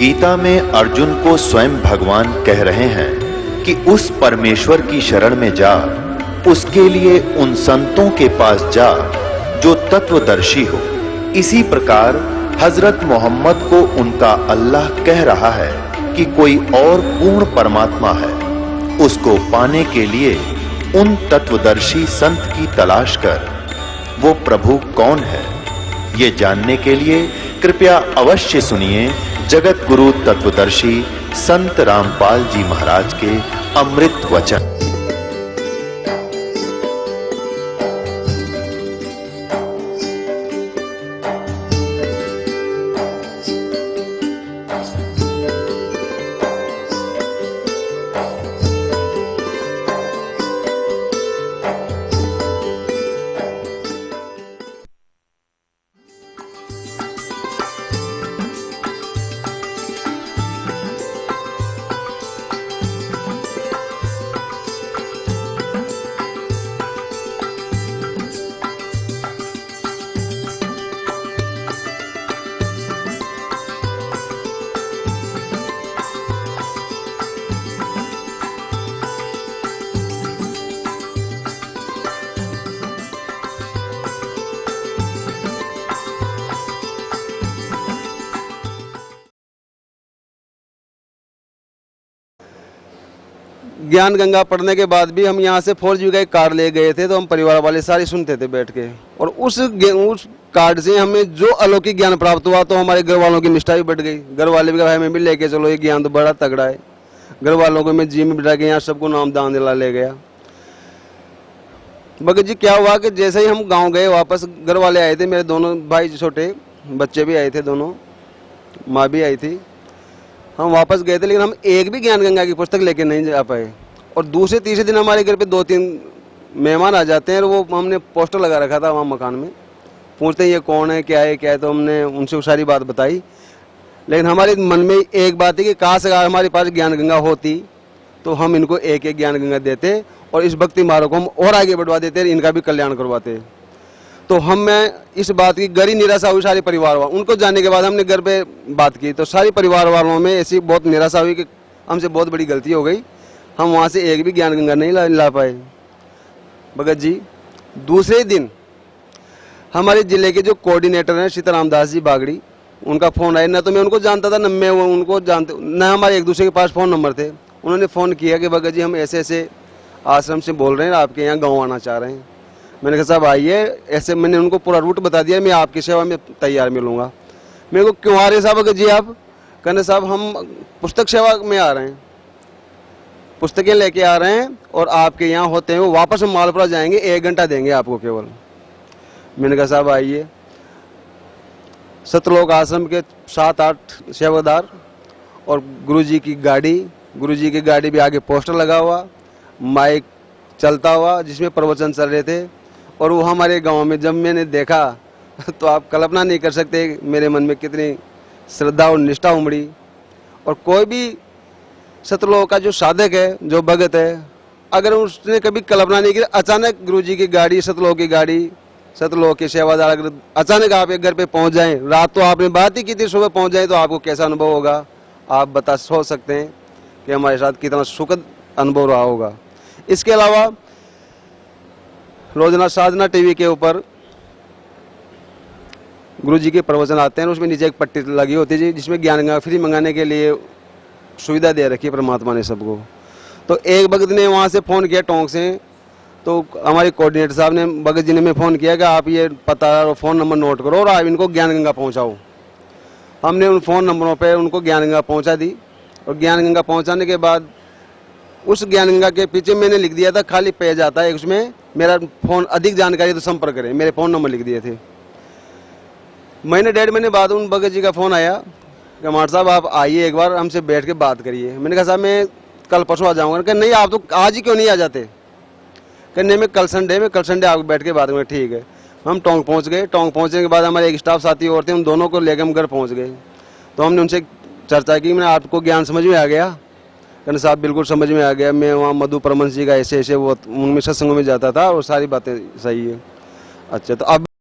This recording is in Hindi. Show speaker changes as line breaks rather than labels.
गीता में अर्जुन को स्वयं भगवान कह रहे हैं कि उस परमेश्वर की शरण में जा, उसके लिए उन संतों के पास जा जो तत्वदर्शी हो। इसी प्रकार हजरत मोहम्मद को उनका अल्लाह कह रहा है कि कोई और पूर्ण परमात्मा है, उसको पाने के लिए उन तत्वदर्शी संत की तलाश कर। वो प्रभु कौन है, ये जानने के लिए कृपया अवश्य सुनिए जगत गुरु तत्वदर्शी संत रामपाल जी महाराज के अमृत वचन।
ज्ञान गंगा पढ़ने के बाद भी हम यहाँ से 4G का एक कार्ड ले गए थे, तो हम परिवार वाले सारे सुनते थे बैठ के, और उस कार्ड से हमें जो अलौकिक ज्ञान प्राप्त हुआ, तो हमारे घर वालों की निष्ठा भी बढ़ गई। घर वाले भी कहा हमें भी लेके चलो, ये ज्ञान तो बड़ा तगड़ा है। घर वालों को मैं जी में बिठा के यहाँ सबको नाम दान दिला ले गया। भगत जी क्या हुआ कि जैसे ही हम गाँव गए वापस, घर वाले आए थे, मेरे दोनों भाई छोटे बच्चे भी आए थे, दोनों माँ भी आई थी। हम वापस गए थे, लेकिन हम एक भी ज्ञान गंगा की पुस्तक लेके नहीं जा पाए। और दूसरे तीसरे दिन हमारे घर पे 2-3 मेहमान आ जाते हैं, और वो हमने पोस्टर लगा रखा था वहाँ मकान में, पूछते हैं ये कौन है, क्या है क्या है, तो हमने उनसे सारी बात बताई। लेकिन हमारे मन में एक बात है कि काश अगर हमारे पास ज्ञान गंगा होती तो हम इनको एक एक ज्ञान गंगा देते, और इस भक्ति मार्ग को हम और आगे बढ़वा देते, इनका भी कल्याण करवाते। तो मैं इस बात की गहरी निराशा हुई सारे परिवार वालों उनको जानने के बाद हमने घर पे बात की, तो सारे परिवार वालों में ऐसी बहुत निराशा हुई कि हमसे बहुत बड़ी गलती हो गई, हम वहाँ से एक भी ज्ञान गंगा नहीं ला पाए। भगत जी दूसरे दिन हमारे जिले के जो कोऑर्डिनेटर हैं सीताराम दास जी बागड़ी, उनका फ़ोन आया। न तो मैं उनको जानता था, न मैं उनको जानते, न हमारे एक दूसरे के पास फ़ोन नंबर थे। उन्होंने फ़ोन किया कि भगत जी हम ऐसे ऐसे आश्रम से बोल रहे हैं, आपके यहाँ गाँव आना चाह रहे हैं। मैंने कहा साहब आइए, ऐसे मैंने उनको पूरा रूट बता दिया, मैं आपकी सेवा में तैयार मिलूँगा। मेरे को क्यों आ रहे साहब भगत जी आप? कहने साहब हम पुस्तक सेवा में आ रहे हैं, पुस्तकें लेके आ रहे हैं, और आपके यहाँ होते हैं वापस हम मालपुरा जाएंगे, 1 घंटा देंगे आपको केवल। मैंने कहा साहब आइए। सतलोक आश्रम के 7-8 सेवादार और गुरुजी की गाड़ी भी आगे पोस्टर लगा हुआ, माइक चलता हुआ जिसमें प्रवचन चल रहे थे। और वो हमारे गांव में जब मैंने देखा तो आप कल्पना नहीं कर सकते मेरे मन में कितनी श्रद्धा और निष्ठा उमड़ी। और कोई भी सतलोक का जो साधक है, जो भगत है, अगर उसने कभी कल्पना नहीं की, अचानक गुरुजी की गाड़ी, सतलोक की गाड़ी, सतलोक के सेवादार अगर अचानक आपके घर पे पहुंच जाएं, रात तो आपने बात ही की थी, सुबह पहुंच जाए, तो आपको कैसा अनुभव होगा आप सोच सकते हैं कि हमारे साथ कितना सुखद अनुभव रहा होगा। इसके अलावा रोजाना साधना टीवी के ऊपर गुरुजी के प्रवचन आते हैं, उसमें नीचे एक पट्टी लगी होती है जिसमें ज्ञान गंगा फ्री मंगाने के लिए सुविधा दे रखी है परमात्मा ने सबको। तो एक भगत ने वहाँ से फ़ोन किया टोंक से, तो हमारे कोऑर्डिनेटर साहब ने, भगत जी ने मैं फ़ोन किया कि आप ये पता और फ़ोन नंबर नोट करो और आप इनको ज्ञान गंगा पहुँचाओ। हमने उन फ़ोन नंबरों पर उनको ज्ञान गंगा पहुँचा दी, और ज्ञान गंगा पहुँचाने के बाद उस ज्ञान गंगा के पीछे मैंने लिख दिया था, खाली पेज आता है उसमें, मेरा फ़ोन अधिक जानकारी तो संपर्क करें, मेरे फ़ोन नंबर लिख दिए थे। महीने 1.5 महीने बाद उन भगत जी का फ़ोन आया कि कुमार साहब आप आइए एक बार हमसे बैठ के बात करिए। मैंने कहा साहब मैं कल परसों आ जाऊँगा। कहा नहीं आप तो आज ही क्यों नहीं आ जाते? कहने मैं कल संडे आपको बैठ के बात करूँगा। ठीक है। हम टोंक पहुँच गए। टोंक पहुँचने के बाद हमारे एक स्टाफ साथी और थे, उन दोनों को लेकर हम घर पहुँच गए। तो हमने उनसे चर्चा की, मैंने आपको ज्ञान समझ में आ गया? कहने साहब बिल्कुल समझ में आ गया, मैं वहाँ मधु परमहंस जी का ऐसे ऐसे वो उनमें सत्संगों में जाता था और सारी बातें सही है। अच्छा तो अब